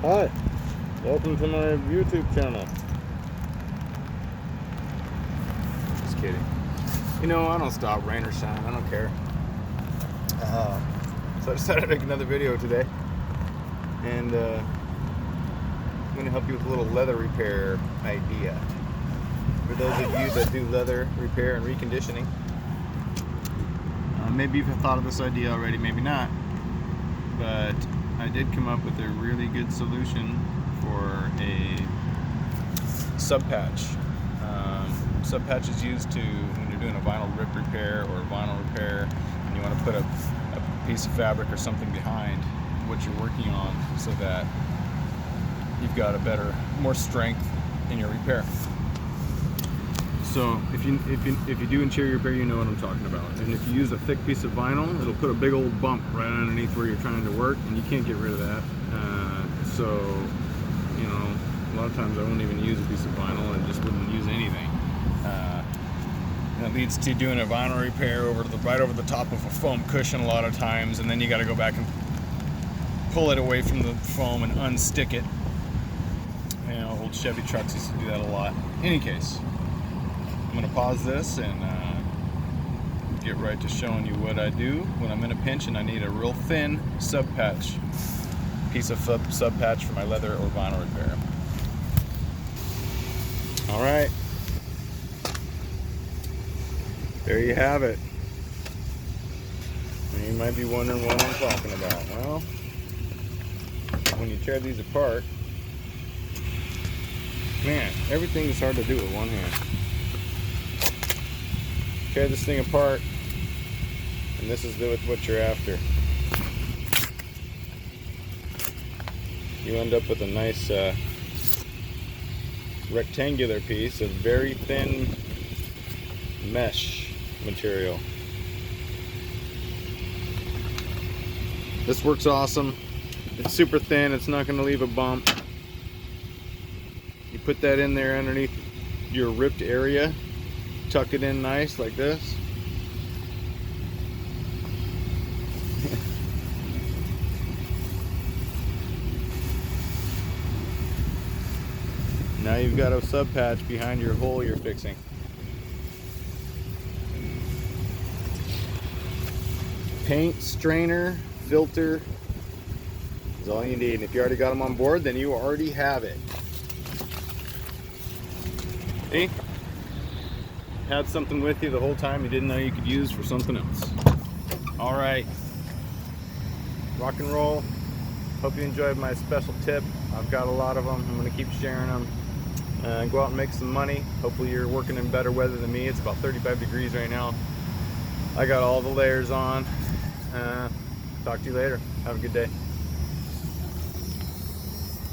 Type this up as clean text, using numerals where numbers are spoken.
Hi, welcome to my YouTube channel. Just kidding. You know, I don't stop, rain or shine, I don't care. So I decided to make another video today. And I'm going to help you with a little leather repair idea. For those of you that do leather repair and reconditioning, maybe you've thought of this idea already, maybe not. But I did come up with a really good solution for a sub patch. Sub patch is used to when you're doing a vinyl rip repair or a vinyl repair, and you want to put a piece of fabric or something behind what you're working on, so that you've got a better, more strength in your repair. So if you do interior repair, you know what I'm talking about. And if you use a thick piece of vinyl, it'll put a big old bump right underneath where you're trying to work, and you can't get rid of that. So, you know, a lot of times I won't even use a piece of vinyl and just wouldn't use anything. And it leads to doing a vinyl repair right over the top of a foam cushion a lot of times, and then you got to go back and pull it away from the foam and unstick it. You know, old Chevy trucks used to do that a lot. In any case, I'm going to pause this and get right to showing you what I do when I'm in a pinch and I need a real thin sub patch, piece of sub patch for my leather or vinyl repair. All right, there you have it. And you might be wondering what I'm talking about. Well, when you tear these apart, man, everything is hard to do with one hand. Tear this thing apart, and this is what you're after. You end up with a nice rectangular piece of very thin mesh material. This works awesome. It's super thin, it's not going to leave a bump. You put that in there underneath your ripped area, tuck it in nice like this. Now you've got a sub patch behind your hole you're fixing. Paint, strainer, filter is all you need. And if you already got them on board, then you already have it. See? Had something with you the whole time you didn't know you could use for something else. All right, rock and roll. Hope you enjoyed my special tip. I've got a lot of them. I'm going to keep sharing them. Go out and make some money. Hopefully you're working in better weather than me. It's about 35 degrees right now. I got all the layers on. Talk to you later. Have a good day.